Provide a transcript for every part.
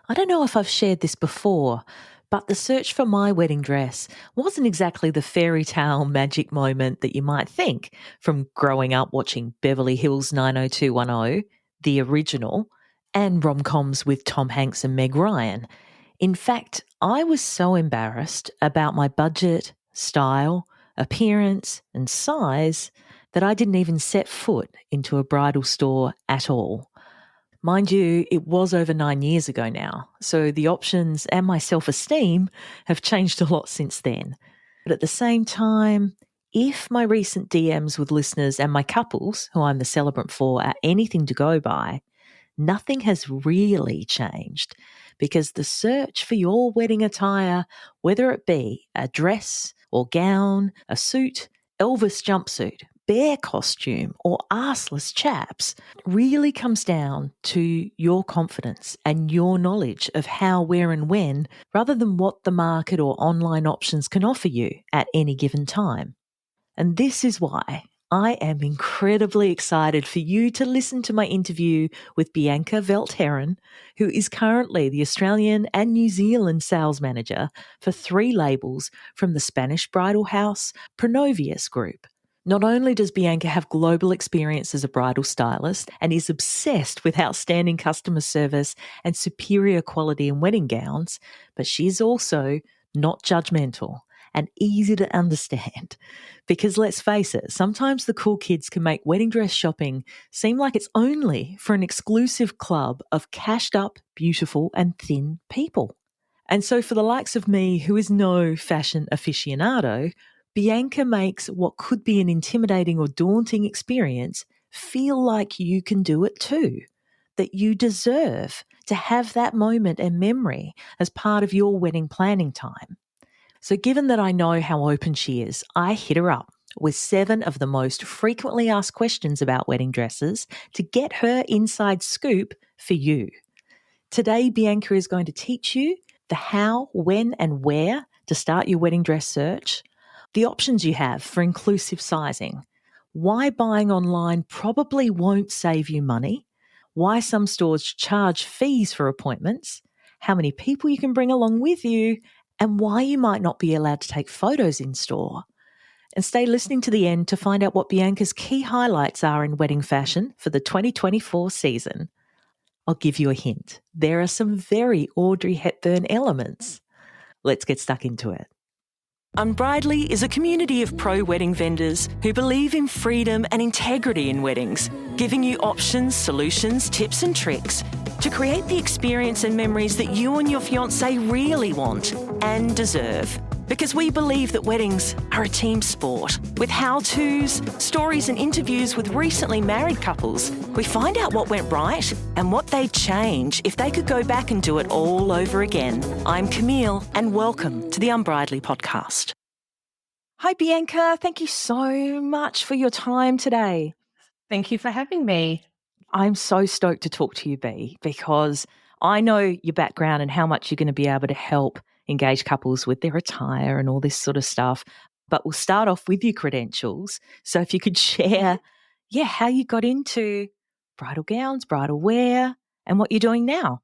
I don't know if I've shared this before, but the search for my wedding dress wasn't exactly the fairy tale magic moment that you might think from growing up watching Beverly Hills 90210, the original, and rom-coms with Tom Hanks and Meg Ryan. In fact, I was so embarrassed about my budget, style, appearance, and size that I didn't even set foot into a bridal store at all. Mind you, it was over 9 years ago now, so the options and my self-esteem have changed a lot since then. But at the same time, if my recent DMs with listeners and my couples, who I'm the celebrant for, are anything to go by, nothing has really changed because the search for your wedding attire, whether it be a dress or gown, a suit, Elvis jumpsuit, bear costume, or arseless chaps, really comes down to your confidence and your knowledge of how, where, and when, rather than what the market or online options can offer you at any given time. And this is why I am incredibly excited for you to listen to my interview with Bianca Velt-Herron, who is currently the Australian and New Zealand sales manager for 3 labels from the Spanish bridal house Pronovias Group. Not only does Bianca have global experience as a bridal stylist and is obsessed with outstanding customer service and superior quality in wedding gowns, but she's also not judgmental and easy to understand. Because let's face it, sometimes the cool kids can make wedding dress shopping seem like it's only for an exclusive club of cashed up, beautiful and thin people. And so for the likes of me, who is no fashion aficionado, Bianca makes what could be an intimidating or daunting experience feel like you can do it too, that you deserve to have that moment and memory as part of your wedding planning time. So given that I know how open she is, I hit her up with 7 of the most frequently asked questions about wedding dresses to get her inside scoop for you. Today, Bianca is going to teach you the how, when and where to start your wedding dress search, the options you have for inclusive sizing, why buying online probably won't save you money, why some stores charge fees for appointments, how many people you can bring along with you, and why you might not be allowed to take photos in store. And stay listening to the end to find out what Bianca's key highlights are in wedding fashion for the 2024 season. I'll give you a hint. There are some very Audrey Hepburn elements. Let's get stuck into it. Unbridely is a community of pro-wedding vendors who believe in freedom and integrity in weddings, giving you options, solutions, tips and tricks to create the experience and memories that you and your fiancé really want and deserve. Because we believe that weddings are a team sport. With how-tos, stories and interviews with recently married couples, we find out what went right and what they'd change if they could go back and do it all over again. I'm Camille and welcome to the Unbridely podcast. Hi Bianca, thank you so much for your time today. Thank you for having me. I'm so stoked to talk to you, B, because I know your background and how much you're going to be able to help engage couples with their attire and all this sort of stuff. But we'll start off with your credentials. So if you could share, how you got into bridal gowns, bridal wear, and what you're doing now.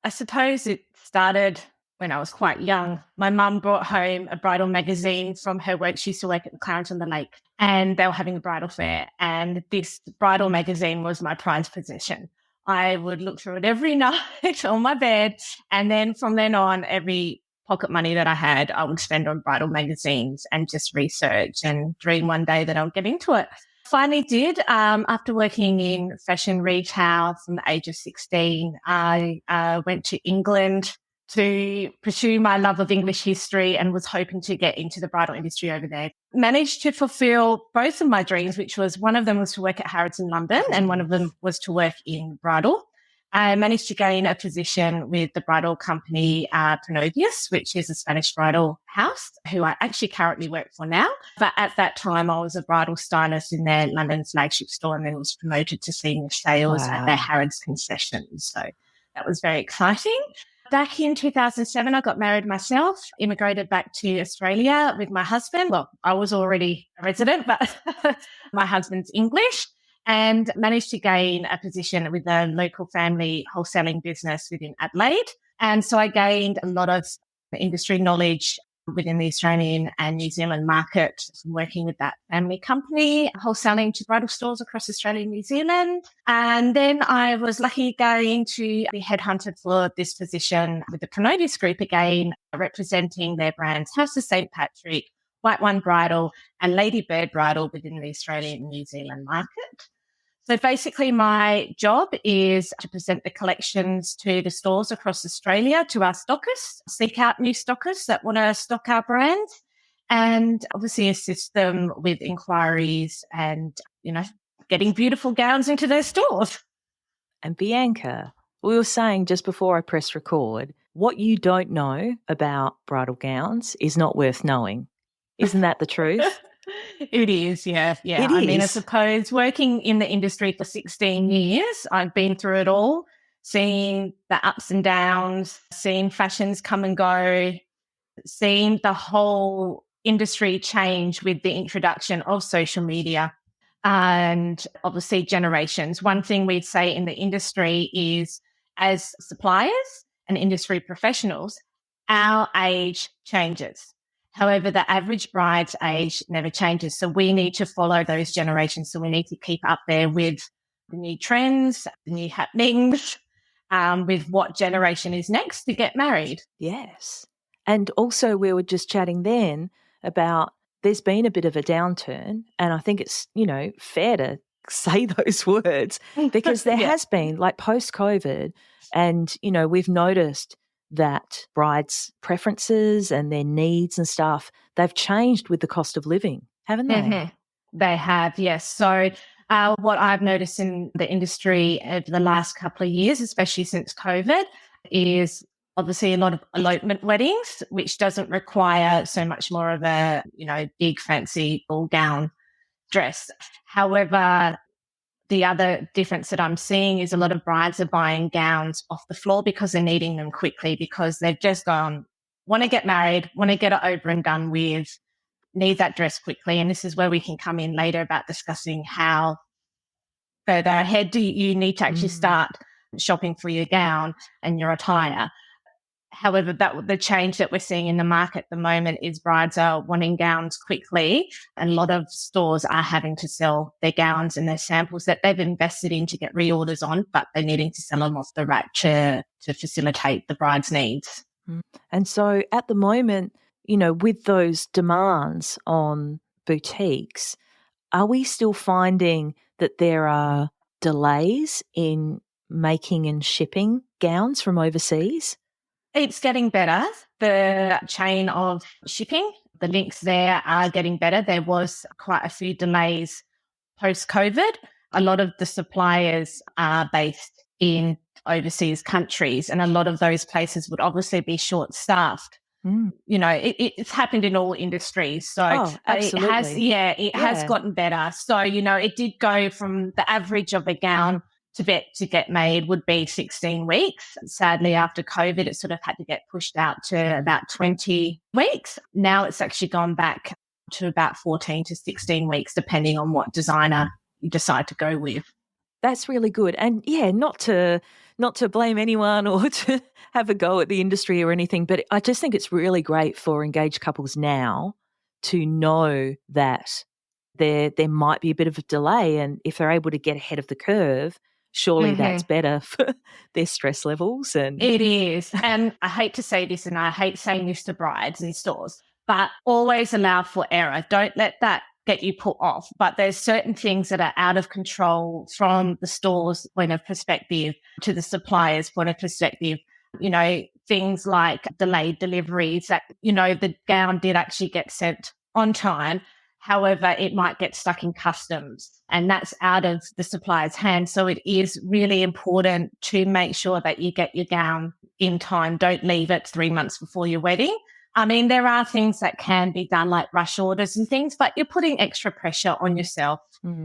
I suppose it started when I was quite young. My mum brought home a bridal magazine from her work. She used to work at Clarence on the Lake, and they were having a bridal fair. And this bridal magazine was my prized possession. I would look through it every night on my bed. And then from then on, every pocket money that I had, I would spend on bridal magazines and just research and dream one day that I'll get into it. Finally did. After working in fashion retail from the age of 16, I went to England to pursue my love of English history and was hoping to get into the bridal industry over there. Managed to fulfill both of my dreams, which was one of them was to work at Harrods in London and one of them was to work in bridal. I managed to gain a position with the bridal company Pronovias, which is a Spanish bridal house, who I actually currently work for now. But at that time, I was a bridal stylist in their London flagship store and then was promoted to senior sales at their Harrods concessions. So that was very exciting. Back in 2007, I got married myself, immigrated back to Australia with my husband. Well, I was already a resident, but my husband's English. and managed to gain a position with a local family wholesaling business within Adelaide. And so I gained a lot of industry knowledge within the Australian and New Zealand market, working with that family company, wholesaling to bridal stores across Australia and New Zealand. And then I was lucky going to be headhunted for this position with the Pronovias Group again, representing their brands House of St. Patrick, White One Bridal, and Lady Bird Bridal within the Australian and New Zealand market. So basically my job is to present the collections to the stores across Australia, to our stockists, seek out new stockists that want to stock our brands, and obviously assist them with inquiries and, getting beautiful gowns into their stores. And Bianca, we were saying just before I press record, what you don't know about bridal gowns is not worth knowing. Isn't that the truth? It is, yeah. It I mean, I is. suppose working in the industry for 16 years, I've been through it all, seeing the ups and downs, seeing fashions come and go, seeing the whole industry change with the introduction of social media and obviously generations. One thing we'd say in the industry is, as suppliers and industry professionals, our age changes. However, the average bride's age never changes. So we need to follow those generations. So we need to keep up there with the new trends, the new happenings, with what generation is next to get married. Yes. And also we were just chatting then about there's been a bit of a downturn, and I think it's, fair to say those words because there has been, like, post-COVID, and, we've noticed that brides' preferences and their needs and stuff, they've changed with the cost of living, haven't they? Mm-hmm. They have, yes. So what I've noticed in the industry over the last couple of years, especially since COVID, is obviously a lot of elopement weddings, which doesn't require so much more of a, big fancy ball gown dress. However, the other difference that I'm seeing is a lot of brides are buying gowns off the floor because they're needing them quickly, because they've just gone, want to get married, want to get it over and done with, need that dress quickly. And this is where we can come in later about discussing how further ahead do you need to actually start shopping for your gown and your attire. However, the change that we're seeing in the market at the moment is brides are wanting gowns quickly, and a lot of stores are having to sell their gowns and their samples that they've invested in to get reorders on, but they're needing to sell them off the rack to facilitate the bride's needs. And so at the moment, with those demands on boutiques, are we still finding that there are delays in making and shipping gowns from overseas? It's getting better. The chain of shipping, the links there are getting better. There was quite a few delays post-COVID. A lot of the suppliers are based in overseas countries, and a lot of those places would obviously be short-staffed. It's happened in all industries. So absolutely. it has gotten better. So, it did go from the average of a gown to get made would be 16 weeks. Sadly, after COVID, it sort of had to get pushed out to about 20 weeks. Now it's actually gone back to about 14 to 16 weeks, depending on what designer you decide to go with. That's really good. And not to blame anyone or to have a go at the industry or anything, but I just think it's really great for engaged couples now to know that there might be a bit of a delay, and if they're able to get ahead of the curve, surely that's better for their stress levels. And it is. And I hate to say this, and I hate saying this to brides in stores, but always allow for error. Don't let that get you put off. But there's certain things that are out of control from the store's point of perspective to the supplier's point of perspective. Things like delayed deliveries that, the gown did actually get sent on time. However, it might get stuck in customs, and that's out of the supplier's hands. So it is really important to make sure that you get your gown in time. Don't leave it 3 months before your wedding. I mean, there are things that can be done like rush orders and things, but you're putting extra pressure on yourself,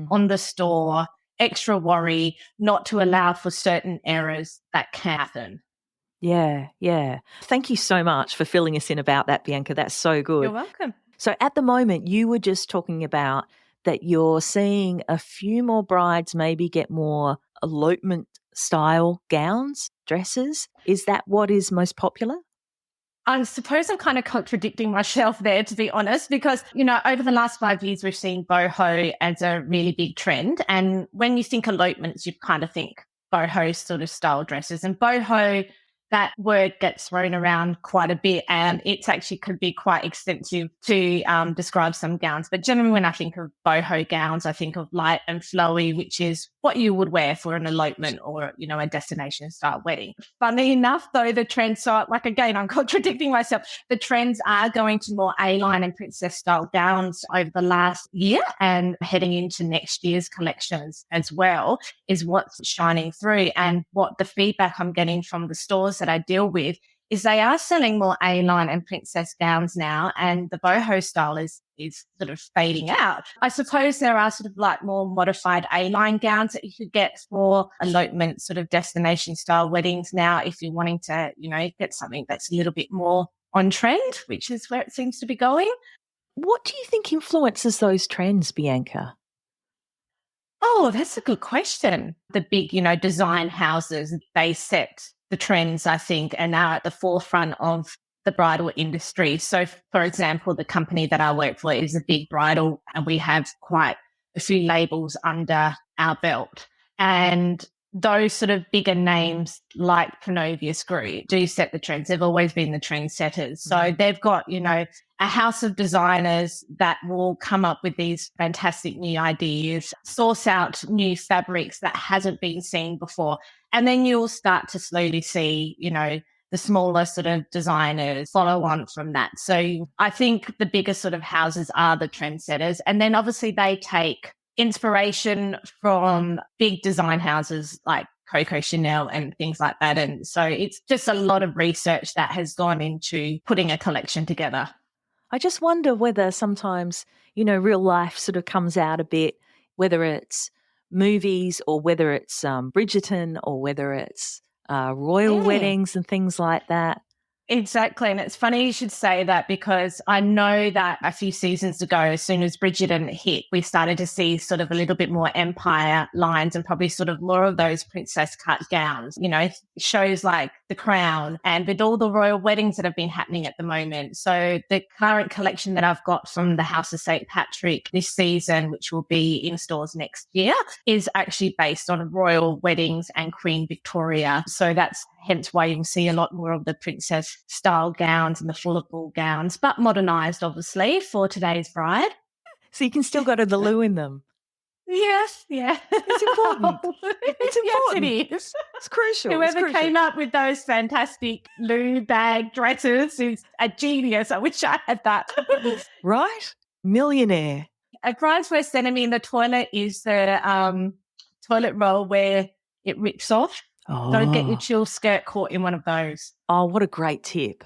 on the store, extra worry not to allow for certain errors that can happen. Yeah. Thank you so much for filling us in about that, Bianca. That's so good. You're welcome. So at the moment, you were just talking about that you're seeing a few more brides maybe get more elopement style gowns, dresses. Is that what is most popular? I suppose I'm kind of contradicting myself there, to be honest, because, over the last 5 years, we've seen boho as a really big trend. And when you think elopements, you kind of think boho sort of style dresses. And boho, that word gets thrown around quite a bit, and it's actually could be quite extensive to describe some gowns. But generally, when I think of boho gowns, I think of light and flowy, which is what you would wear for an elopement or, a destination style wedding. Funny enough, though, the trends are, like, again, I'm contradicting myself. The trends are going to more A-line and princess style gowns over the last year, and heading into next year's collections as well is what's shining through. And what the feedback I'm getting from the stores that I deal with is they are selling more A-line and princess gowns now, and the boho style is sort of fading out. I suppose there are sort of like more modified A-line gowns that you could get for elopement sort of destination style weddings now, if you're wanting to, get something that's a little bit more on trend, which is where it seems to be going. What do you think influences those trends, Bianca? Oh, that's a good question. The big, design houses, they set the trends, I think, and are at the forefront of the bridal industry. So, for example, the company that I work for is a big bridal, and we have quite a few labels under our belt. And those sort of bigger names like Pronovias Group do set the trends. They've always been the trendsetters. So they've got, a house of designers that will come up with these fantastic new ideas, source out new fabrics that hasn't been seen before. And then you'll start to slowly see, the smaller sort of designers follow on from that. So I think the bigger sort of houses are the trendsetters. And then obviously they take inspiration from big design houses like Coco Chanel and things like that. And so it's just a lot of research that has gone into putting a collection together. I just wonder whether sometimes, real life sort of comes out a bit, whether it's movies or whether it's Bridgerton or whether it's royal weddings and things like that. Exactly. And it's funny you should say that, because I know that a few seasons ago, as soon as Bridgerton hit, we started to see sort of a little bit more empire lines and probably sort of more of those princess cut gowns, shows like The Crown, and with all the royal weddings that have been happening at the moment. So the current collection that I've got from the House of St. Patrick this season, which will be in stores next year, is actually based on royal weddings and Queen Victoria. So that's hence why you can see a lot more of the princess style gowns and the fuller ball gowns, but modernized, obviously, for today's bride. So you can still go to the loo in them. Yes, yeah. It's important. It's important. Yes, it is. It's crucial. Whoever came up with those fantastic loo bag dresses is a genius. I wish I had that. Right? Millionaire. A bride's worst enemy in the toilet is the toilet roll where it rips off. Oh. Don't get your chill skirt caught in one of those. Oh, what a great tip.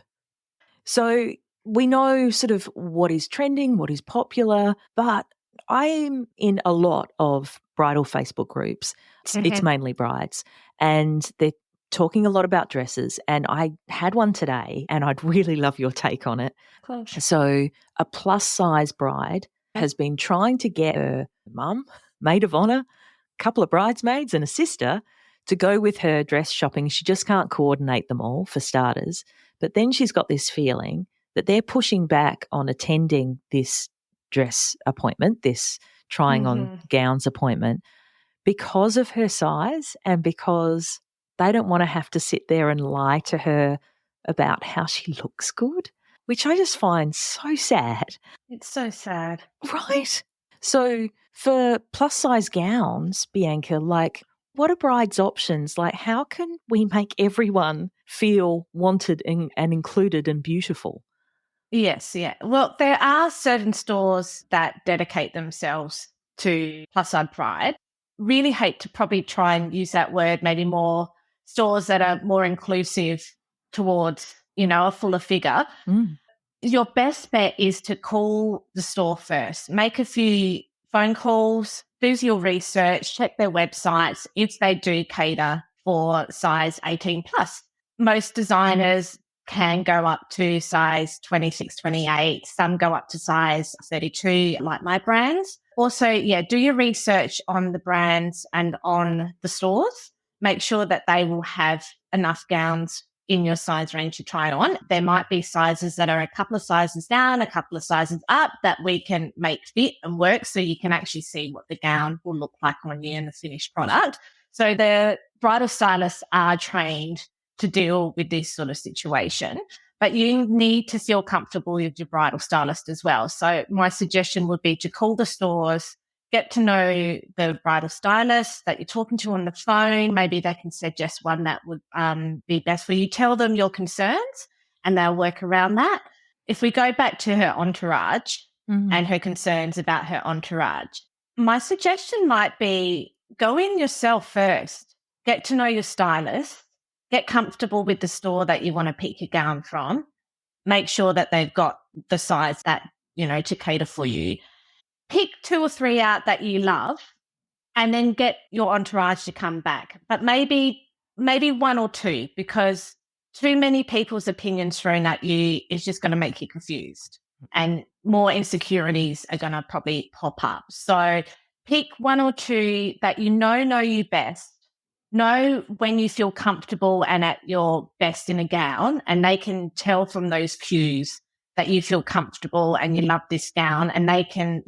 So we know sort of what is trending, what is popular, but I'm in a lot of bridal Facebook groups. It's mainly brides, and they're talking a lot about dresses. And I had one today, and I'd really love your take on it. Cool. So a plus size bride has been trying to get her mum, maid of honour, a couple of bridesmaids and a sister to go with her dress shopping. She just can't coordinate them all, for starters. But then she's got this feeling that they're pushing back on attending this dress appointment, this trying on gowns appointment, because of her size and because they don't want to have to sit there and lie to her about how she looks good, which I just find so sad. It's so sad. Right? So for plus size gowns, Bianca, what are brides' options? How can we make everyone feel wanted and included and beautiful? Yes, yeah. Well, there are certain stores that dedicate themselves to plus size pride. Really hate to probably try and use that word, maybe more stores that are more inclusive towards, a fuller figure. Your best bet is to call the store first. Make a few phone calls, do your research, check their websites if they do cater for size 18 plus. Most designers can go up to size 26, 28. Some go up to size 32, like my brands. Also, do your research on the brands and on the stores. Make sure that they will have enough gowns in your size range to try it on. There might be sizes that are a couple of sizes down, a couple of sizes up that we can make fit and work, so you can actually see what the gown will look like on you in the finished product. So the bridal stylists are trained to deal with this sort of situation, but you need to feel comfortable with your bridal stylist as well. So my suggestion would be to call the stores, get to know the bridal stylist that you're talking to on the phone. Maybe they can suggest one that would be best for you. Tell them your concerns and they'll work around that. If we go back to her entourage and her concerns about her entourage, my suggestion might be go in yourself first. Get to know your stylist. Get comfortable with the store that you want to pick your gown from. Make sure that they've got the size that, to cater for you. Pick 2 or 3 out that you love and then get your entourage to come back. But maybe 1 or 2, because too many people's opinions thrown at you is just going to make you confused and more insecurities are going to probably pop up. So pick 1 or 2 that know you best. Know when you feel comfortable and at your best in a gown, and they can tell from those cues that you feel comfortable and you love this gown, and they can,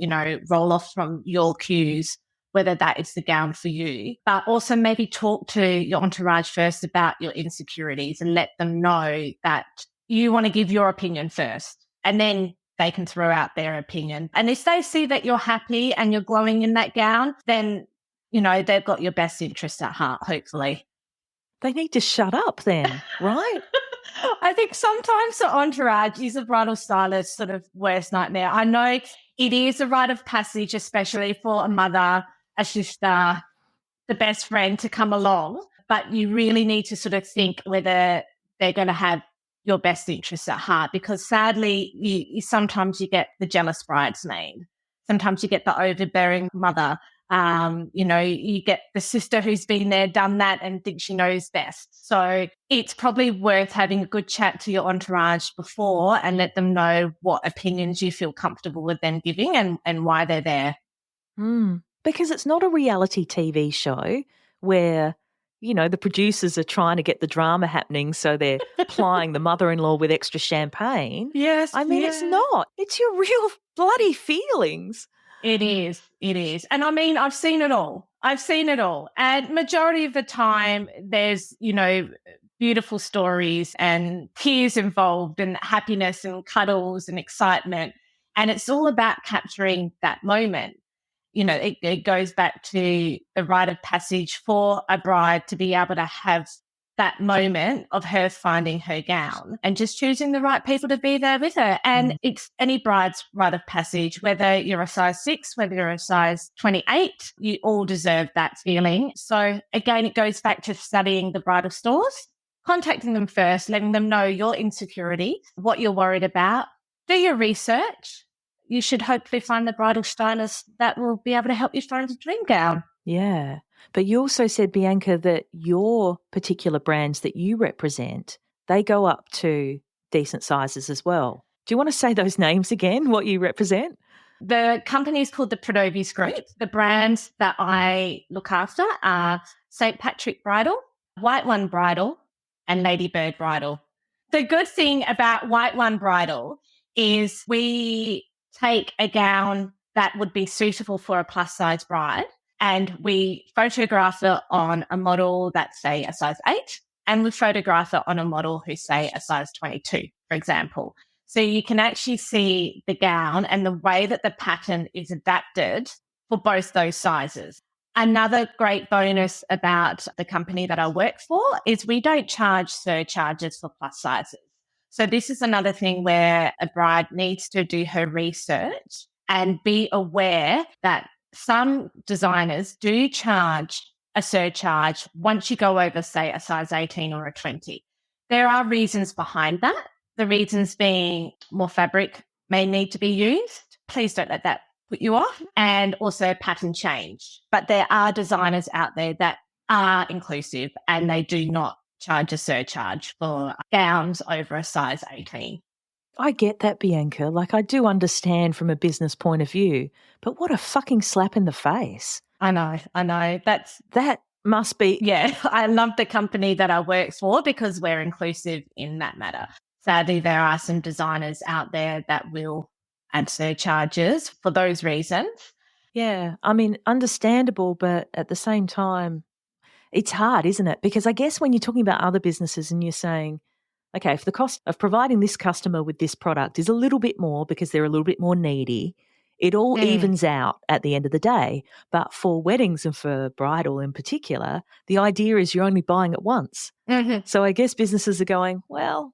roll off from your cues whether that is the gown for you. But also maybe talk to your entourage first about your insecurities and let them know that you want to give your opinion first, and then they can throw out their opinion. And if they see that you're happy and you're glowing in that gown, then they've got your best interest at heart, hopefully. They need to shut up then, right? I think sometimes the entourage is a bridal stylist's sort of worst nightmare. I know it is a rite of passage, especially for a mother, a sister, the best friend to come along, but you really need to sort of think whether they're going to have your best interests at heart, because sadly, sometimes you get the jealous bridesmaid. Sometimes you get the overbearing mother. You get the sister who's been there, done that, and thinks she knows best. So it's probably worth having a good chat to your entourage before and let them know what opinions you feel comfortable with them giving and why they're there. Because it's not a reality TV show where, the producers are trying to get the drama happening, so they're plying the mother-in-law with extra champagne. Yes. I mean, It's not. It's your real bloody feelings. It is. And I mean, I've seen it all. And majority of the time there's, beautiful stories and tears involved and happiness and cuddles and excitement. And it's all about capturing that moment. It goes back to the rite of passage for a bride to be able to have that moment of her finding her gown and just choosing the right people to be there with her. And it's any bride's rite of passage, whether you're a size 6, whether you're a size 28, you all deserve that feeling. So again, it goes back to studying the bridal stores, contacting them first, letting them know your insecurity, what you're worried about, do your research. You should hopefully find the bridal stylist that will be able to help you find a dream gown. Yeah. But you also said, Bianca, that your particular brands that you represent, they go up to decent sizes as well. Do you want to say those names again, what you represent? The company is called the Pronovias Group. The brands that I look after are St. Patrick Bridal, White One Bridal, and Ladybird Bridal. The good thing about White One Bridal is we take a gown that would be suitable for a plus-size bride, and we photograph it on a model that's, say, a size 8, and we photograph it on a model who's, say, a size 22, for example. So you can actually see the gown and the way that the pattern is adapted for both those sizes. Another great bonus about the company that I work for is we don't charge surcharges for plus sizes. So this is another thing where a bride needs to do her research and be aware that some designers do charge a surcharge once you go over, say, a size 18 or a 20. There are reasons behind that. The reasons being more fabric may need to be used. Please don't let that put you off. And also pattern change. But there are designers out there that are inclusive and they do not charge a surcharge for gowns over a size 18. I get that, Bianca. Like, I do understand from a business point of view, but what a fucking slap in the face. I know. That must be. Yeah, I love the company that I work for because we're inclusive in that matter. Sadly, there are some designers out there that will add surcharges for those reasons. Yeah, I mean, understandable, but at the same time, it's hard, isn't it? Because I guess when you're talking about other businesses and you're saying, okay, if the cost of providing this customer with this product is a little bit more because they're a little bit more needy, it all evens out at the end of the day. But for weddings and for bridal in particular, the idea is you're only buying it once. Mm-hmm. So I guess businesses are going, well,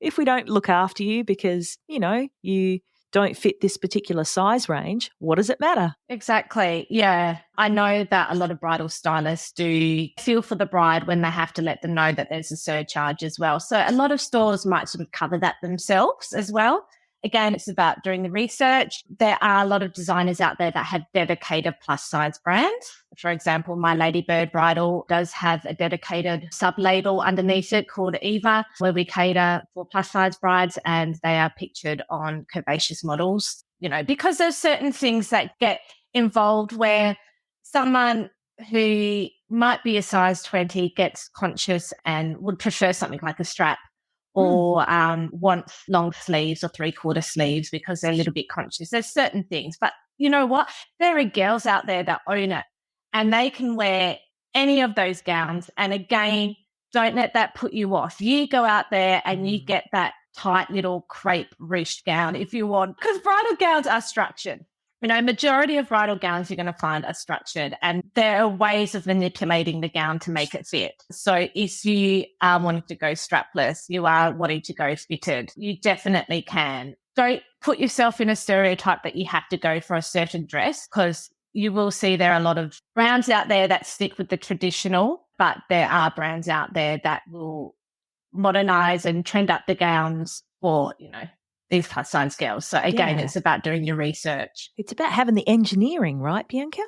if we don't look after you because, you don't fit this particular size range, what does it matter? Exactly. Yeah. I know that a lot of bridal stylists do feel for the bride when they have to let them know that there's a surcharge as well. So a lot of stores might sort of cover that themselves as well. Again, it's about doing the research. There are a lot of designers out there that have dedicated plus size brands. For example, My Lady Bird Bridal does have a dedicated sub-label underneath it called Eva, where we cater for plus size brides and they are pictured on curvaceous models, because there's certain things that get involved where someone who might be a size 20 gets conscious and would prefer something like a strap or wants long sleeves or 3/4 sleeves because they're a little bit conscious. There's certain things, but you know what? There are girls out there that own it and they can wear any of those gowns. And again, don't let that put you off. You go out there and you get that tight little crepe ruched gown if you want, because bridal gowns are structured. Majority of bridal gowns you're going to find are structured and there are ways of manipulating the gown to make it fit. So if you are wanting to go strapless, you are wanting to go fitted, you definitely can. Don't put yourself in a stereotype that you have to go for a certain dress because you will see there are a lot of brands out there that stick with the traditional, but there are brands out there that will modernize and trend up the gowns for, these plus size girls. So again, It's about doing your research. It's about having the engineering, right, Bianca?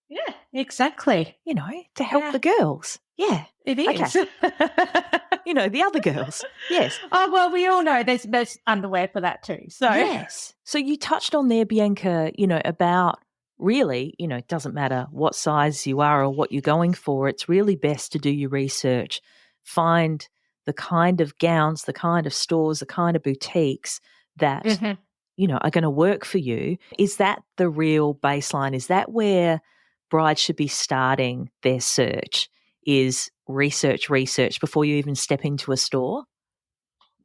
Yeah, exactly. To help the girls. Yeah. It is. Okay. The other girls. Yes. Oh, well, we all know there's underwear for that too. So yes. So you touched on there, Bianca, about really, it doesn't matter what size you are or what you're going for. It's really best to do your research, find the kind of gowns, the kind of stores, the kind of boutiques that, are going to work for you. Is that the real baseline? Is that where brides should be starting their search, is research before you even step into a store?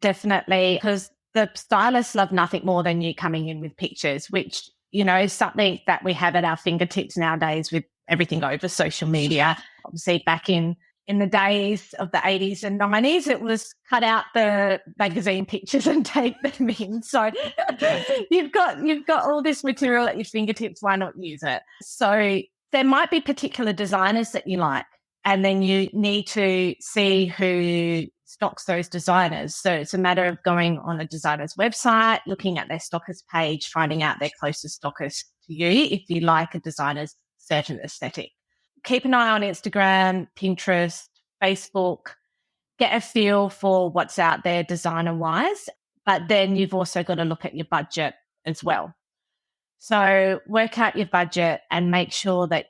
Definitely, because the stylists love nothing more than you coming in with pictures, which, is something that we have at our fingertips nowadays with everything over social media. Obviously, back in the days of the 80s and 90s, it was cut out the magazine pictures and take them in. So you've got all this material at your fingertips. Why not use it? So there might be particular designers that you like, and then you need to see who stocks those designers. So it's a matter of going on a designer's website, looking at their stockist page, finding out their closest stockist to you if you like a designer's certain aesthetic. Keep an eye on Instagram, Pinterest, Facebook, get a feel for what's out there designer-wise, but then you've also got to look at your budget as well. So work out your budget and make sure that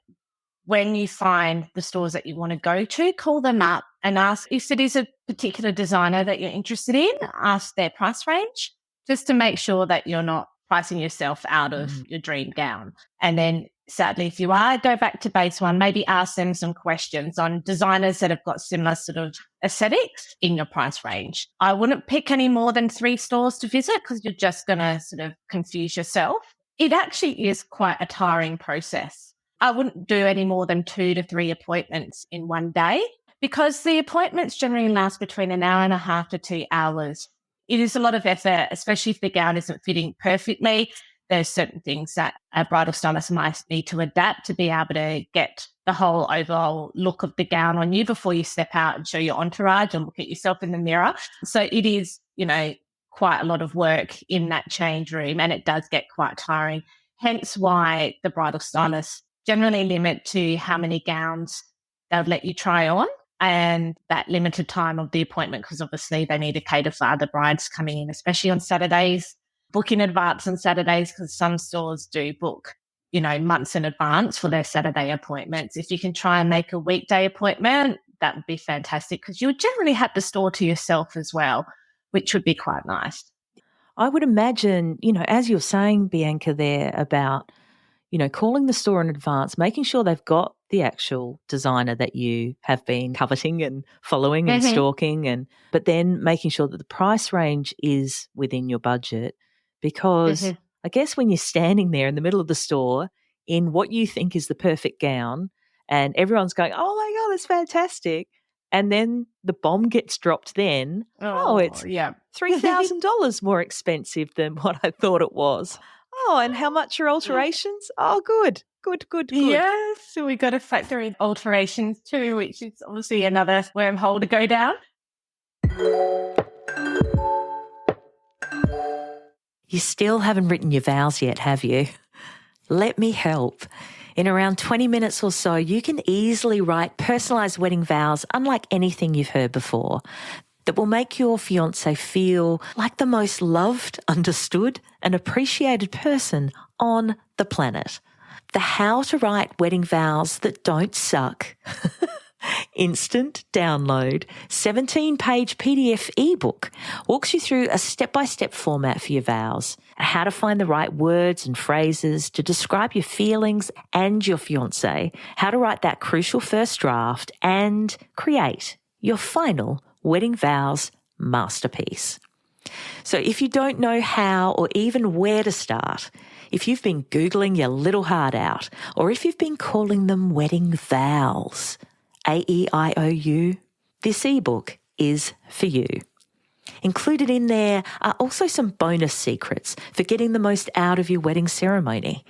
when you find the stores that you want to go to, call them up and ask if it is a particular designer that you're interested in, ask their price range, just to make sure that you're not pricing yourself out of your dream gown. And then sadly, if you are, go back to base one, maybe ask them some questions on designers that have got similar sort of aesthetics in your price range. I wouldn't pick any more than 3 stores to visit because you're just going to sort of confuse yourself. It actually is quite a tiring process. I wouldn't do any more than 2 to 3 appointments in one day because the appointments generally last between an hour and a half to 2 hours. It is a lot of effort, especially if the gown isn't fitting perfectly. There's certain things that a bridal stylist might need to adapt to be able to get the whole overall look of the gown on you before you step out and show your entourage and look at yourself in the mirror. So it is, quite a lot of work in that change room, and it does get quite tiring. Hence why the bridal stylists generally limit to how many gowns they'll let you try on. and that limited time of the appointment, because obviously they need to cater for other brides coming in, especially on Saturdays. Book in advance on Saturdays, because some stores do book, months in advance for their Saturday appointments. If you can try and make a weekday appointment, that would be fantastic, because you would generally have the store to yourself as well, which would be quite nice. I would imagine, as you're saying, Bianca, there about, calling the store in advance, making sure they've got the actual designer that you have been coveting and following and stalking, but then making sure that the price range is within your budget, because I guess when you're standing there in the middle of the store in what you think is the perfect gown and everyone's going, oh my God, that's fantastic. And then the bomb gets dropped then. It's $3,000 more expensive than what I thought it was. Oh, and how much are alterations? Oh, good. Yes, so we got to factor in alterations too, which is obviously another wormhole to go down. You still haven't written your vows yet, have you? Let me help. In around 20 minutes or so, you can easily write personalised wedding vows unlike anything you've heard before that will make your fiancé feel like the most loved, understood and appreciated person on the planet. The How to Write Wedding Vows That Don't Suck instant download 17-page PDF ebook walks you through a step-by-step format for your vows, how to find the right words and phrases to describe your feelings and your fiancé, how to write that crucial first draft, and create your final wedding vows masterpiece. So if you don't know how or even where to start, if you've been Googling your little heart out, or if you've been calling them wedding vows, AEIOU, this ebook is for you. Included in there are also some bonus secrets for getting the most out of your wedding ceremony.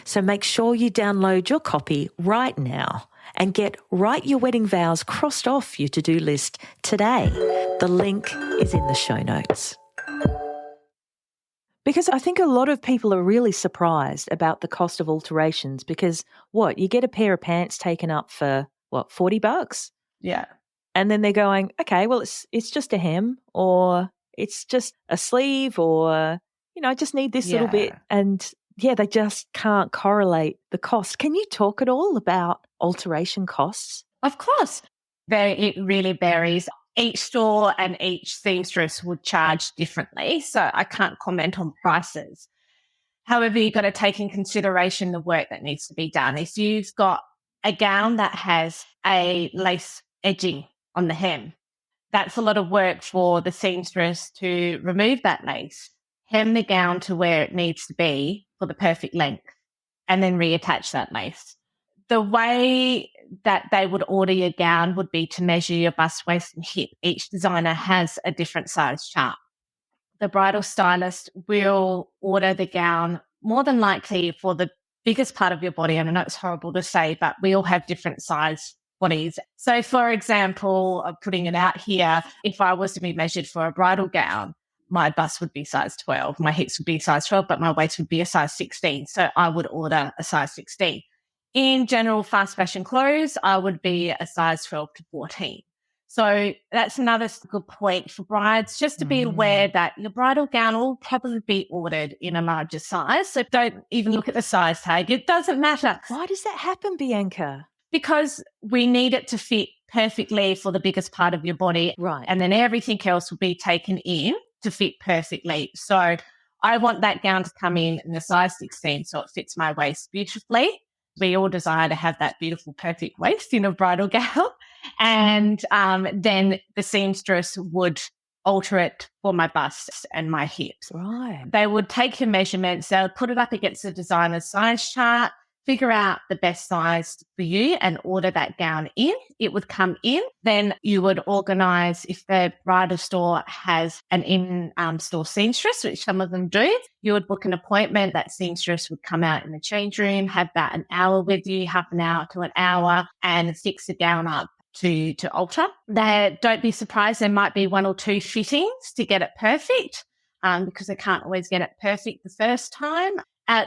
So make sure you download your copy right now and get Write Your Wedding Vows crossed off your to-do list today. The link is in the show notes. Because I think a lot of people are really surprised about the cost of alterations because you get a pair of pants taken up for $40? Yeah. And then they're going, okay, well, it's just a hem or it's just a sleeve or, I just need this little bit. And they just can't correlate the cost. Can you talk at all about alteration costs? Of course. It really varies. Each store and each seamstress would charge differently, so I can't comment on prices. However, you've got to take in consideration the work that needs to be done. If you've got a gown that has a lace edging on the hem, that's a lot of work for the seamstress to remove that lace, hem the gown to where it needs to be for the perfect length, and then reattach that lace. The way that they would order your gown would be to measure your bust, waist and hip. Each designer has a different size chart. The bridal stylist will order the gown more than likely for the biggest part of your body. And I know it's horrible to say, but we all have different size bodies. So for example, I'm putting it out here, if I was to be measured for a bridal gown, my bust would be size 12, my hips would be size 12, but my waist would be a size 16. So I would order a size 16. In general fast fashion clothes, I would be a size 12 to 14. So that's another good point for brides, just to be aware that your bridal gown will probably be ordered in a larger size. So don't even look at the size tag. It doesn't matter. Why does that happen, Bianca? Because we need it to fit perfectly for the biggest part of your body. Right. And then everything else will be taken in to fit perfectly. So I want that gown to come in a size 16 so it fits my waist beautifully. We all desire to have that beautiful, perfect waist in a bridal gown. And then the seamstress would alter it for my bust and my hips. Right. They would take your measurements, they would put it up against the designer's size chart, figure out the best size for you and order that gown in. It would come in. Then you would organise, if the bridal store has an in-store seamstress, which some of them do, you would book an appointment. That seamstress would come out in the change room, have about an hour with you, half an hour to an hour, and fix the gown up to alter. Don't be surprised, there might be one or two fittings to get it perfect because they can't always get it perfect the first time.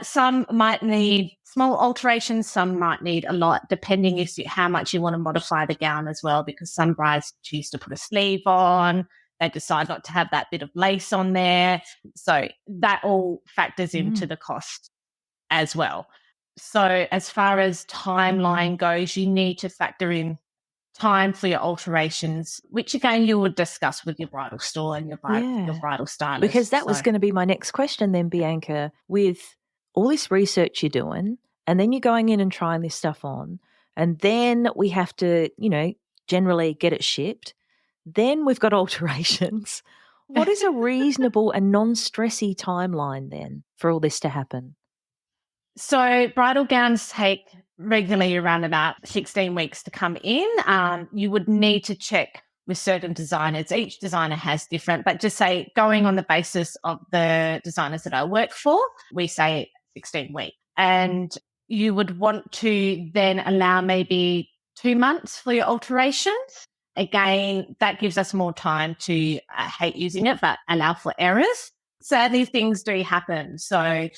Some might need small alterations, some might need a lot, depending how much you want to modify the gown as well, because some brides choose to put a sleeve on, they decide not to have that bit of lace on there. So that all factors into the cost as well. So as far as timeline goes, you need to factor in time for your alterations, which again you would discuss with your bridal store and your bridal stylist. Because that was going to be my next question then, Bianca, with all this research you're doing, and then you're going in and trying this stuff on, and then we have to, generally get it shipped. Then we've got alterations. What is a reasonable and non-stressy timeline then for all this to happen? So bridal gowns take regularly around about 16 weeks to come in. You would need to check with certain designers. Each designer has different, but just say going on the basis of the designers that I work for, we say 16 weeks. And you would want to then allow maybe 2 months for your alterations. Again, that gives us more time to, I hate using it, but allow for errors. Sadly, things do happen. So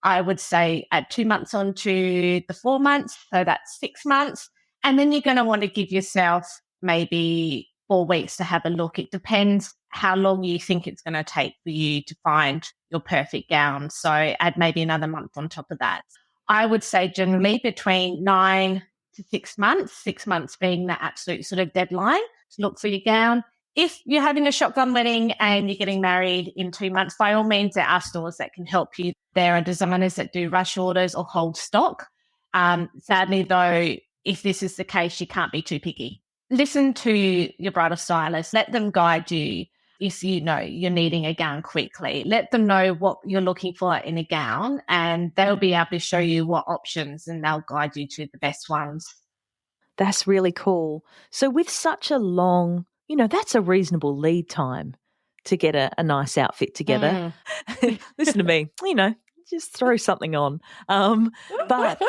I would say add 2 months onto the 4 months. So that's 6 months. And then you're going to want to give yourself maybe 4 weeks to have a look. It depends how long you think it's going to take for you to find your perfect gown. So add maybe another month on top of that. I would say generally between 9 to 6 months, 6 months being the absolute sort of deadline to look for your gown. If you're having a shotgun wedding and you're getting married in 2 months, by all means, there are stores that can help you. There are designers that do rush orders or hold stock. Sadly, though, if this is the case, you can't be too picky. Listen to your bridal stylist. Let them guide you if you know you're needing a gown quickly. Let them know what you're looking for in a gown, and they'll be able to show you what options, and they'll guide you to the best ones. That's really cool. So with such a long, that's a reasonable lead time to get a nice outfit together. Listen to me, just throw something on. But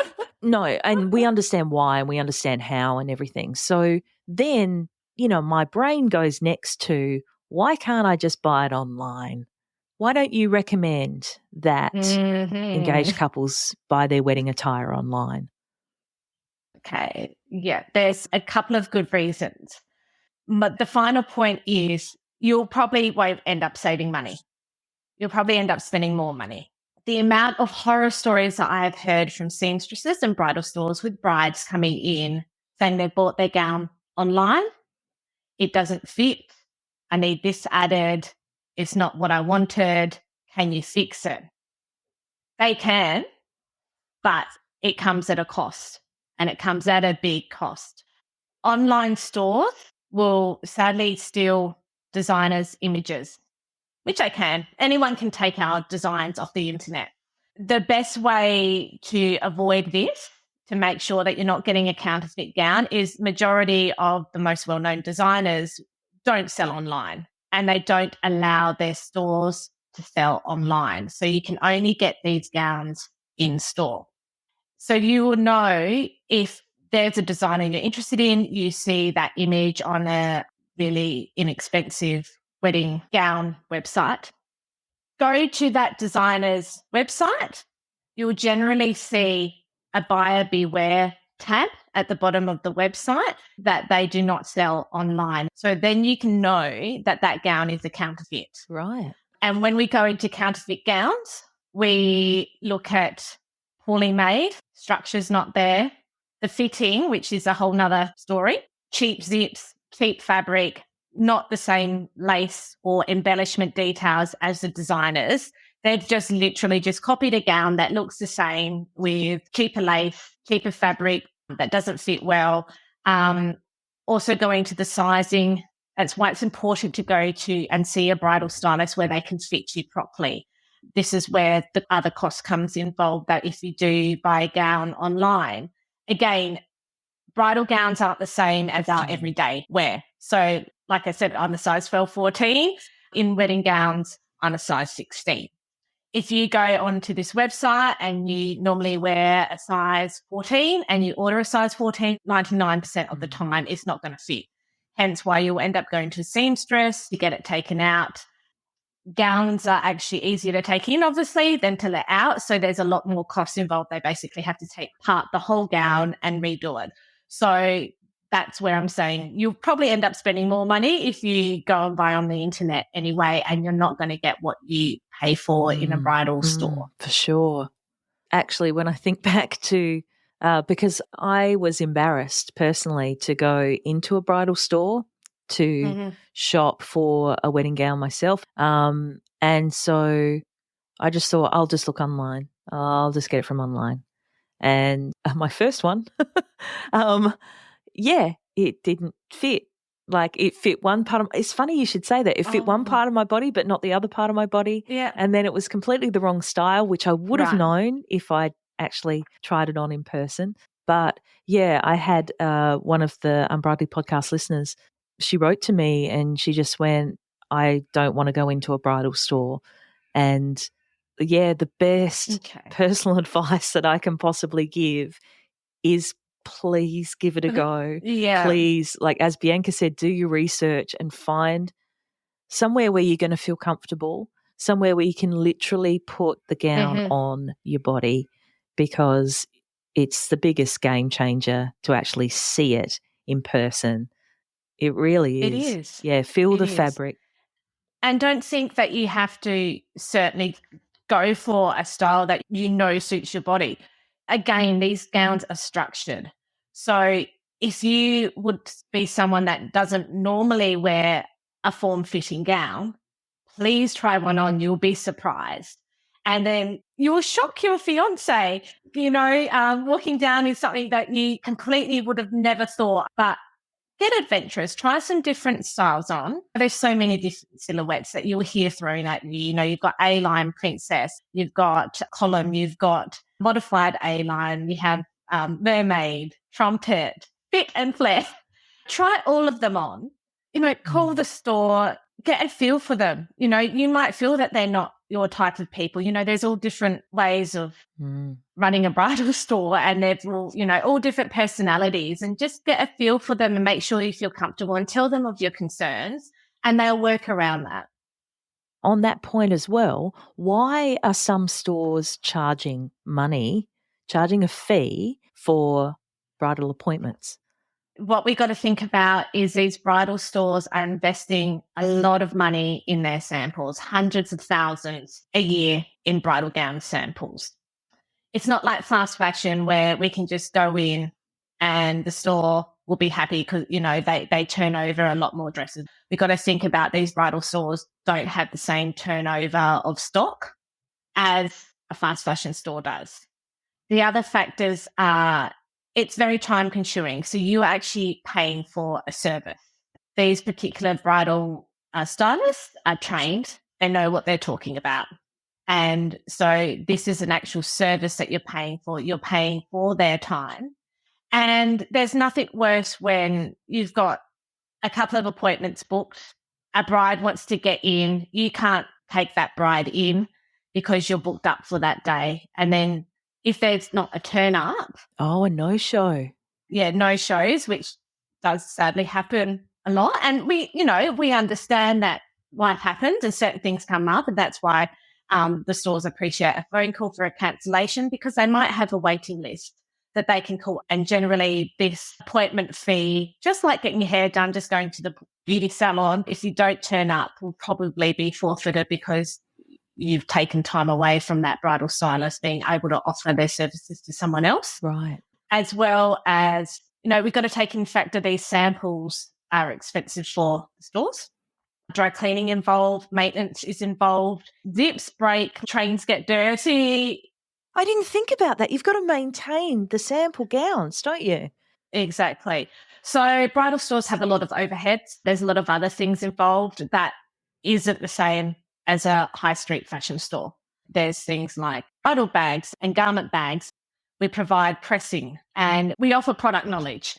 no, and we understand why and we understand how and everything. So then, my brain goes next to, why can't I just buy it online? Why don't you recommend that engaged couples buy their wedding attire online? Okay. Yeah, there's a couple of good reasons. But the final point is you'll probably won't end up saving money. You'll probably end up spending more money. The amount of horror stories that I have heard from seamstresses and bridal stores with brides coming in saying they bought their gown online, it doesn't fit, I need this added, it's not what I wanted, can you fix it? They can, but it comes at a cost, and it comes at a big cost. Online stores will sadly steal designers' images, which they can. Anyone can take our designs off the internet. The best way to avoid this, to make sure that you're not getting a counterfeit gown, is majority of the most well-known designers don't sell online, and they don't allow their stores to sell online. So you can only get these gowns in store. So you will know if there's a designer you're interested in, you see that image on a really inexpensive wedding gown website, go to that designer's website. You'll generally see a buyer beware tab at the bottom of the website that they do not sell online. So then you can know that that gown is a counterfeit. Right. And when we go into counterfeit gowns, we look at poorly made, structure's not there, the fitting, which is a whole nother story, cheap zips, cheap fabric, not the same lace or embellishment details as the designers. They've just literally just copied a gown that looks the same with cheaper lace, cheaper fabric that doesn't fit well. Also going to the sizing. That's why it's important to go to and see a bridal stylist where they can fit you properly. This is where the other cost comes involved, that if you do buy a gown online, again, bridal gowns aren't the same as our everyday wear. So like I said, I'm a size 12, 14. In wedding gowns, I'm a size 16. If you go onto this website and you normally wear a size 14 and you order a size 14, 99% of the time it's not going to fit. Hence why you'll end up going to a seamstress to get it taken out. gowns are actually easier to take in, obviously, than to let out. So there's a lot more costs involved. They basically have to take apart the whole gown and redo it. So that's where I'm saying you'll probably end up spending more money if you go and buy on the internet anyway, and you're not going to get what you pay for in a bridal store. For sure. Actually, when I think back to, because I was embarrassed personally to go into a bridal store to shop for a wedding gown myself. And so I just thought, I'll just look online. I'll just get it from online. And my first one, it didn't fit. Like it fit one part of it's funny you should say that. It fit one part of my body, but not the other part of my body. Yeah. And then it was completely the wrong style, which I would have known if I'd actually tried it on in person. But yeah, I had one of the Unbridely podcast listeners, she wrote to me and she just went, I don't want to go into a bridal store. And yeah, the best personal advice that I can possibly give is please give it a go. Yeah. Please, like as Bianca said, do your research and find somewhere where you're going to feel comfortable, somewhere where you can literally put the gown on your body, because it's the biggest game changer to actually see it in person. It really is. It is. Yeah, feel the fabric. And don't think that you have to certainly go for a style that you know suits your body. Again, these gowns are structured. So if you would be someone that doesn't normally wear a form-fitting gown, please try one on. You'll be surprised. And then you will shock your fiance, walking down in something that you completely would have never thought. But get adventurous. Try some different styles on. There's so many different silhouettes that you'll hear thrown at you. You know, you've got A-line princess, you've got column, you've got modified A-line, you have mermaid, trumpet, fit and flare. Try all of them on. Call the store, get a feel for them. You might feel that they're not your type of people. There's all different ways of running a bridal store, and they've all different personalities, and just get a feel for them and make sure you feel comfortable and tell them of your concerns, and they'll work around that. On that point as well, why are some stores charging a fee for bridal appointments? What we got to think about is these bridal stores are investing a lot of money in their samples, hundreds of thousands a year in bridal gown samples. It's not like fast fashion where we can just go in and the store will be happy because, they turn over a lot more dresses. We've got to think about these bridal stores don't have the same turnover of stock as a fast fashion store does. The other factors are it's very time consuming. So you're actually paying for a service. These particular bridal stylists are trained. They know what they're talking about. And so this is an actual service that you're paying for. You're paying for their time. And there's nothing worse when you've got a couple of appointments booked. A bride wants to get in. You can't take that bride in because you're booked up for that day. And then if there's not a turn up. Oh, a no-show. Yeah, no-shows, which does sadly happen a lot. And we understand that life happens and certain things come up. And that's why the stores appreciate a phone call for a cancellation, because they might have a waiting list that they can call. And generally this appointment fee, just like getting your hair done, just going to the beauty salon, if you don't turn up, will probably be forfeited because you've taken time away from that bridal stylist being able to offer their services to someone else. Right. As well as, we've got to take in factor these samples are expensive for the stores. Dry cleaning involved, maintenance is involved, zips break, trains get dirty. I didn't think about that. You've got to maintain the sample gowns, don't you? Exactly. So bridal stores have a lot of overheads. There's a lot of other things involved that isn't the same as a high street fashion store. There's things like bridal bags and garment bags. We provide pressing and we offer product knowledge.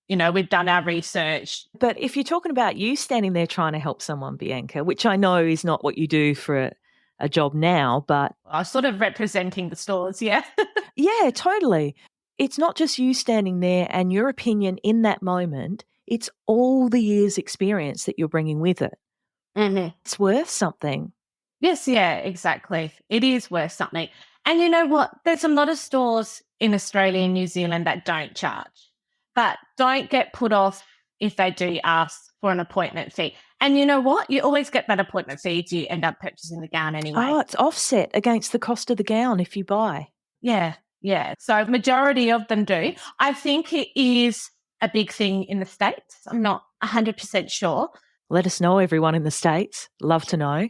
We've done our research. But if you're talking about you standing there trying to help someone, Bianca, which I know is not what you do for a job now, but I'm sort of representing the stores, yeah. Yeah, totally. It's not just you standing there and your opinion in that moment. It's all the years' experience that you're bringing with it. Mm-hmm. It's worth something. Yes, yeah, exactly. It is worth something. And you know what? There's a lot of stores in Australia and New Zealand that don't charge, but don't get put off if they do ask for an appointment fee. And you know what? You always get that appointment fee if you end up purchasing the gown anyway. Oh, it's offset against the cost of the gown if you buy. Yeah, yeah. So majority of them do. I think it is a big thing in the States. I'm not 100% sure. Let us know, everyone in the States. Love to know.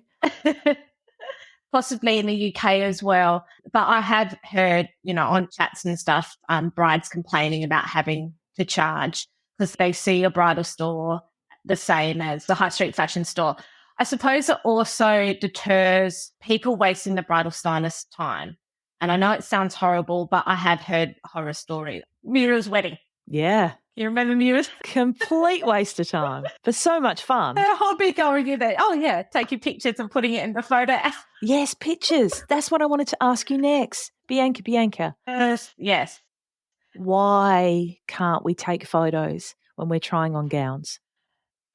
Possibly in the UK as well. But I have heard, on chats and stuff, brides complaining about having to charge because they see a bridal store the same as the high street fashion store. I suppose it also deters people wasting the bridal stylist time. And I know it sounds horrible, but I have heard horror stories. Mira's wedding. Yeah. You remember Mira's? Complete waste of time, but so much fun. Her hobby going in there. Oh, yeah, taking pictures and putting it in the photo. Yes, pictures. That's what I wanted to ask you next. Bianca. Yes. Why can't we take photos when we're trying on gowns?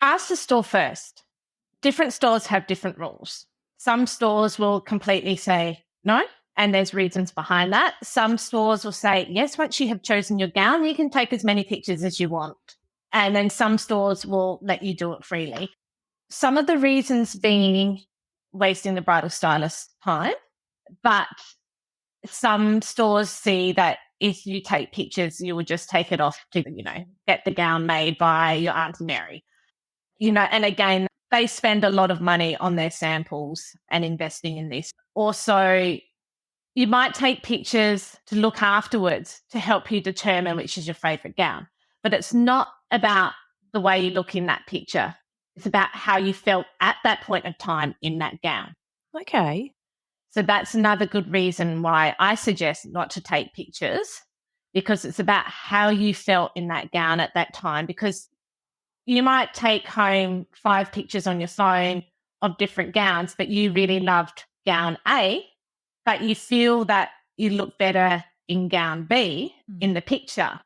Ask the store first. Different stores have different rules. Some stores will completely say no, and there's reasons behind that. Some stores will say, yes, once you have chosen your gown, you can take as many pictures as you want. And then some stores will let you do it freely. Some of the reasons being wasting the bridal stylist's time, but some stores see that if you take pictures, you will just take it off to, get the gown made by your Auntie Mary. And again, they spend a lot of money on their samples and investing in this. Also, you might take pictures to look afterwards to help you determine which is your favourite gown. But it's not about the way you look in that picture. It's about how you felt at that point of time in that gown. Okay. So that's another good reason why I suggest not to take pictures, because it's about how you felt in that gown at that time. Because you might take home 5 pictures on your phone of different gowns, but you really loved gown A, but you feel that you look better in gown B in the picture.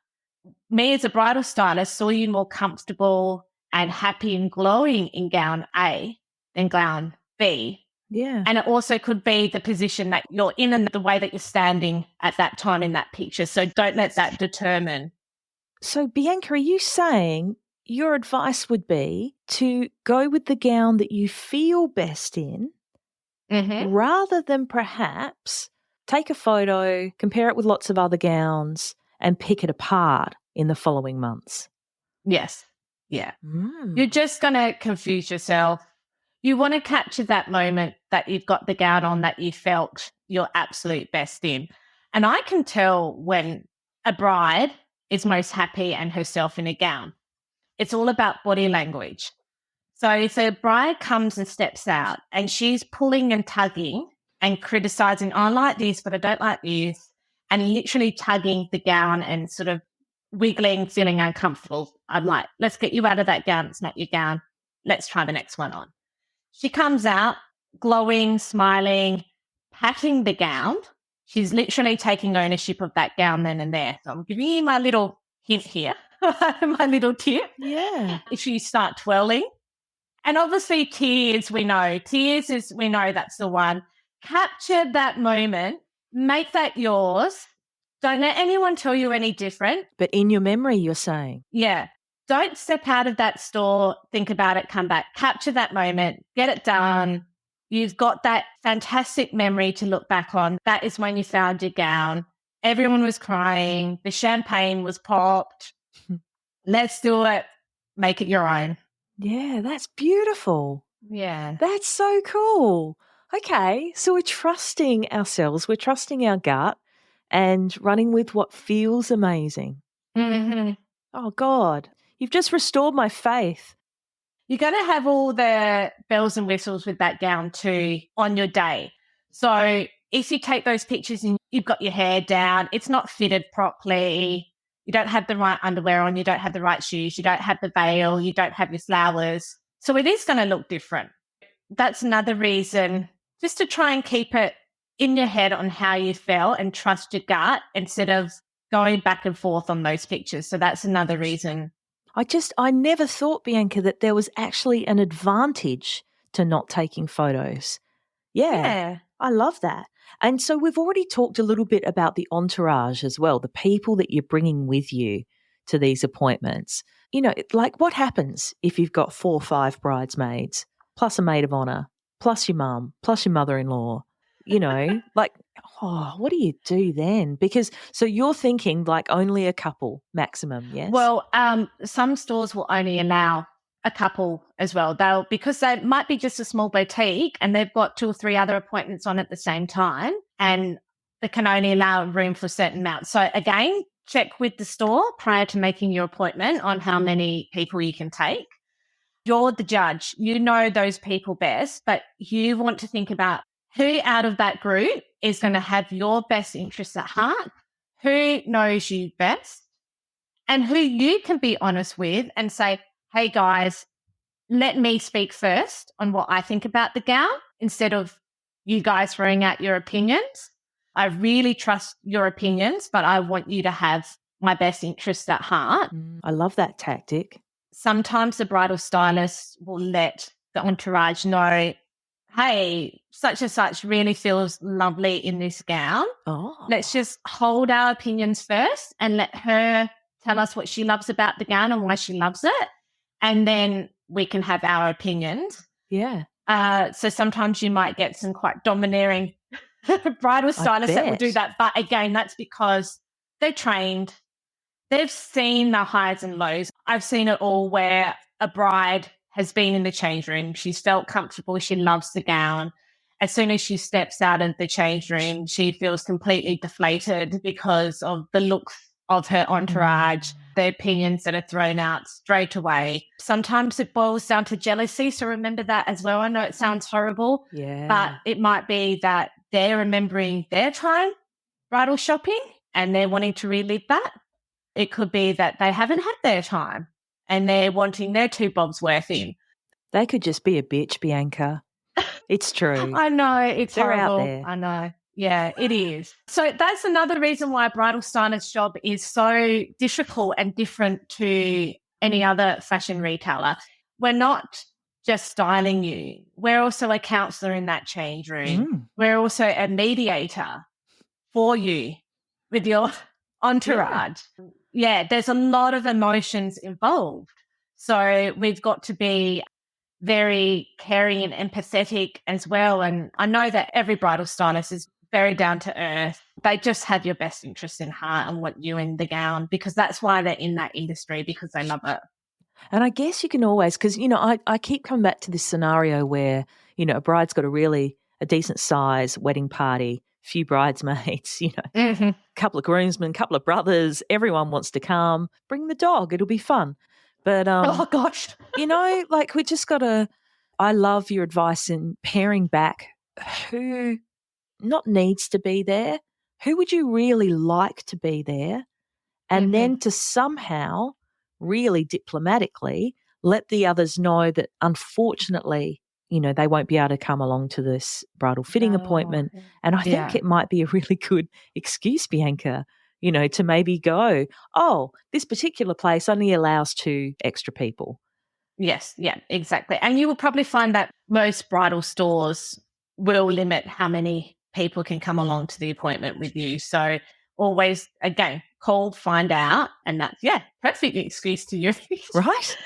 Me as a bridal stylist saw you more comfortable and happy and glowing in gown A than gown B. Yeah. And it also could be the position that you're in and the way that you're standing at that time in that picture. So don't let that determine. So, Bianca, are you saying your advice would be to go with the gown that you feel best in rather than perhaps take a photo, compare it with lots of other gowns and pick it apart in the following months? Yes. Yeah. You're just going to confuse yourself. You want to capture that moment that you've got the gown on that you felt your absolute best in. And I can tell when a bride is most happy and herself in a gown. It's all about body language. So if a bride comes and steps out and she's pulling and tugging and criticizing, I like this, but I don't like this, and literally tugging the gown and sort of wiggling, feeling uncomfortable, I'm like, let's get you out of that gown. It's not your gown. Let's try the next one on. She comes out glowing, smiling, patting the gown. She's literally taking ownership of that gown then and there. So I'm giving you my little hint here, my little tip. Yeah. If you start twirling, and obviously tears, we know that's the one. Capture that moment, make that yours. Don't let anyone tell you any different. But in your memory, you're saying? Yeah. Don't step out of that store, think about it, come back. Capture that moment, get it done. You've got that fantastic memory to look back on. That is when you found your gown. Everyone was crying. The champagne was popped. Let's do it. Make it your own. Yeah, that's beautiful. Yeah. That's so cool. Okay, so we're trusting ourselves, we're trusting our gut and running with what feels amazing. Oh, God, you've just restored my faith. You're going to have all the bells and whistles with that gown too on your day. So if you take those pictures and you've got your hair down, it's not fitted properly, you don't have the right underwear on, you don't have the right shoes, you don't have the veil, you don't have your flowers. So it is going to look different. That's another reason just to try and keep it in your head on how you felt and trust your gut instead of going back and forth on those pictures. So that's another reason. I never thought, Bianca, that there was actually an advantage to not taking photos. Yeah, I love that. And so we've already talked a little bit about the entourage as well, the people that you're bringing with you to these appointments. Like what happens if you've got 4 or 5 bridesmaids, plus a maid of honour, plus your mum, plus your mother-in-law? Like, what do you do then? Because so you're thinking like only a couple maximum, yes? Well, some stores will only allow a couple as well. Because they might be just a small boutique and they've got 2 or 3 other appointments on at the same time, and they can only allow room for a certain amount. So again, check with the store prior to making your appointment on how many people you can take. You're the judge. You know those people best, but you want to think about who out of that group is going to have your best interests at heart, who knows you best, and who you can be honest with and say, hey guys, let me speak first on what I think about the gown instead of you guys throwing out your opinions. I really trust your opinions, but I want you to have my best interests at heart. I love that tactic. Sometimes the bridal stylist will let the entourage know, hey, such and such really feels lovely in this gown. Let's just hold our opinions first and let her tell us what she loves about the gown and why she loves it. And then we can have our opinions. Yeah. So sometimes you might get some quite domineering bridal stylists that will do that. But again, that's because they're trained. They've seen the highs and lows. I've seen it all where a bride has been in the change room. She's felt comfortable. She loves the gown. As soon as she steps out of the change room, she feels completely deflated because of the looks of her entourage, the opinions that are thrown out straight away. Sometimes it boils down to jealousy. So remember that as well. I know it sounds horrible, but it might be that they're remembering their time bridal shopping and they're wanting to relive that. It could be that they haven't had their time and they're wanting their 2 bobs worth in. They could just be a bitch, Bianca. It's true. I know, it's They're horrible. out there. I know. Yeah, it is. So that's another reason why a bridal stylist job is so difficult and different to any other fashion retailer. We're not just styling you. We're also a counsellor in that change room. We're also a mediator for you with your entourage. Yeah, there's a lot of emotions involved. So we've got to be very caring and empathetic as well. And I know that every bridal stylist is very down to earth. They just have your best interest in heart and want you in the gown because that's why they're in that industry, because they love it. And I guess you can always, because, I keep coming back to this scenario where, a bride's got a decent size wedding party, few bridesmaids, couple of groomsmen, couple of brothers, everyone wants to come, bring the dog, it'll be fun. But, oh gosh, like we just got to, I love your advice in paring back who not needs to be there, who would you really like to be there, and then to somehow really diplomatically let the others know that unfortunately, they won't be able to come along to this bridal fitting appointment. And I think it might be a really good excuse, Bianca, to maybe go, oh, this particular place only allows 2 extra people. Yes, yeah, exactly. And you will probably find that most bridal stores will limit how many people can come along to the appointment with you. So always, again, call, find out, and that's, perfect excuse to use. Right?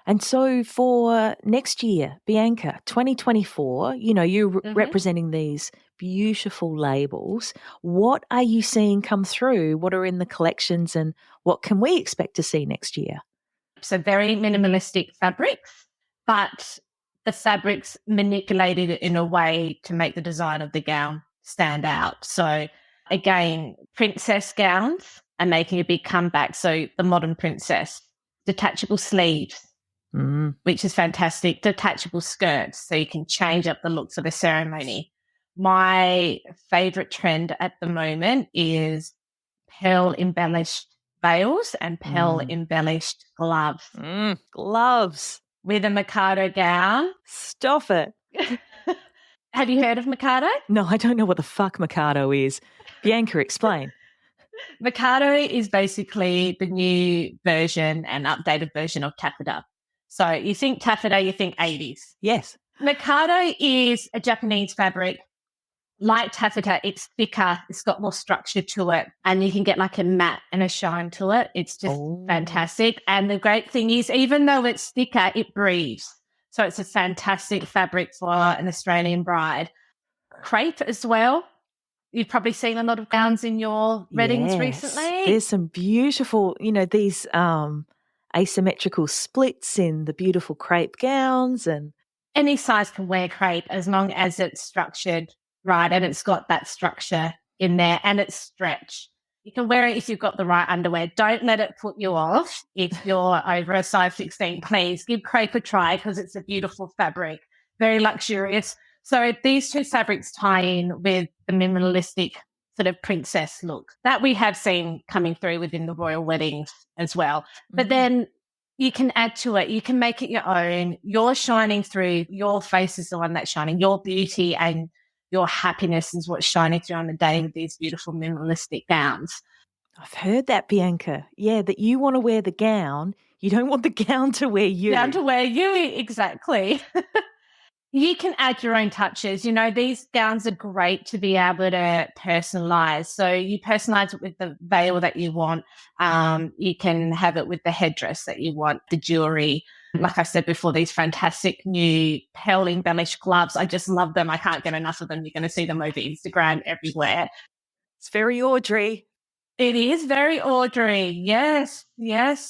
And so for next year, Bianca, 2024, you're representing these beautiful labels. What are you seeing come through? What are in the collections and what can we expect to see next year? So very minimalistic fabrics, but the fabrics manipulated in a way to make the design of the gown stand out. So again, princess gowns are making a big comeback. So the modern princess, detachable sleeves, which is fantastic, detachable skirts, so you can change up the looks of the ceremony. My favorite trend at the moment is pearl embellished veils and pearl embellished gloves. Gloves. With a Mikado gown. Stop it. Have you heard of Mikado? No, I don't know what the fuck Mikado is. Bianca, explain. Mikado is basically the new version and updated version of taffeta. So you think taffeta, you think 80s. Yes. Mikado is a Japanese fabric. Like taffeta, it's thicker, it's got more structure to it, and you can get like a matte and a shine to it. It's just fantastic. And the great thing is, even though it's thicker, it breathes. So it's a fantastic fabric for an Australian bride. Crepe as well. You've probably seen a lot of gowns in your weddings recently. There's some beautiful, these asymmetrical splits in the beautiful crepe gowns. And any size can wear crepe as long as it's structured right and it's got that structure in there and it's stretched. You can wear it if you've got the right underwear. Don't let it put you off. If you're over a size 16, please give crepe a try because it's a beautiful fabric, very luxurious. So these two fabrics tie in with the minimalistic sort of princess look that we have seen coming through within the royal weddings as well. But then you can add to it. You can make it your own. You're shining through. Your face is the one that's shining. Your beauty and your happiness is what's shining through on the day with these beautiful minimalistic gowns. I've heard that, Bianca. Yeah, that you want to wear the gown. You don't want the gown to wear you. Gown to wear you, exactly. You can add your own touches. These gowns are great to be able to personalize. So you personalize it with the veil that you want. You can have it with the headdress that you want, the jewelry. Like I said before, these fantastic new pearl embellished gloves. I just love them. I can't get enough of them. You're going to see them over Instagram everywhere. It's very Audrey. It is very Audrey. Yes.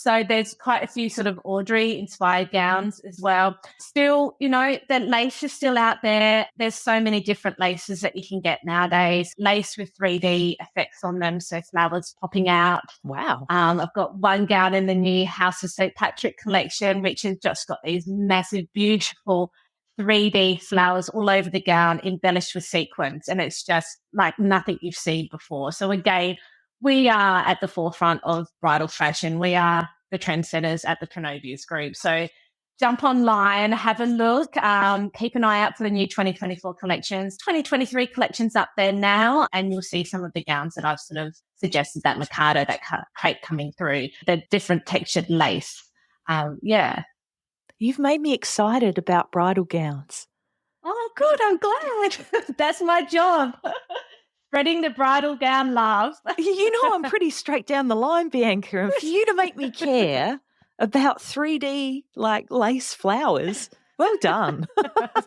So there's quite a few sort of Audrey-inspired gowns as well. Still, the lace is still out there. There's so many different laces that you can get nowadays. Lace with 3D effects on them, so flowers popping out. Wow. I've got one gown in the new House of St. Patrick collection, which has just got these massive, beautiful 3D flowers all over the gown, embellished with sequins, and it's just like nothing you've seen before. So again, we are at the forefront of bridal fashion. We are the trendsetters at the Pronovias Group. So jump online, have a look, keep an eye out for the new 2024 collections. 2023 collections up there now, and you'll see some of the gowns that I've sort of suggested, that Mikado, that crepe coming through, the different textured lace. You've made me excited about bridal gowns. Oh, good. I'm glad. That's my job. Spreading the bridal gown love. I'm pretty straight down the line, Bianca. And for you to make me care about 3D like lace flowers, well done.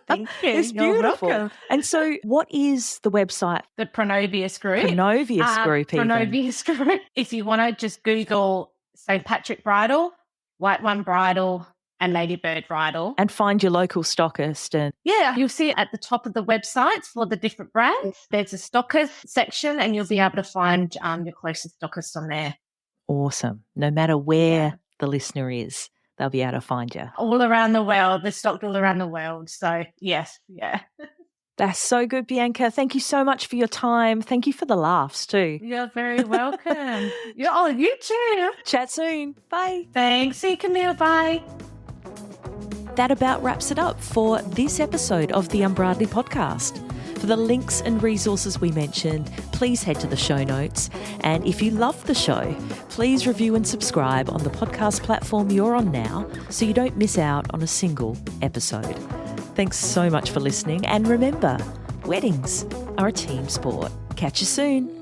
Thank you. It's beautiful. Welcome. And so what is the website? The Pronovias Group. Pronovias Group. Pronovias Group. If you want to just Google St. Patrick Bridal, White One Bridal, and Ladybird Bridal. And find your local stockist. And you'll see it at the top of the websites for the different brands. There's a stockist section and you'll be able to find your closest stockist on there. Awesome. No matter where the listener is, they'll be able to find you. All around the world. They're stocked all around the world. So, yes, yeah. That's so good, Bianca. Thank you so much for your time. Thank you for the laughs too. You're very welcome. You too. Chat soon. Bye. Thanks. See you, Camille. Bye. That about wraps it up for this episode of the Unbridely podcast. For the links and resources we mentioned, please head to the show notes. And if you love the show, please review and subscribe on the podcast platform you're on now so you don't miss out on a single episode. Thanks so much for listening. And remember, weddings are a team sport. Catch you soon.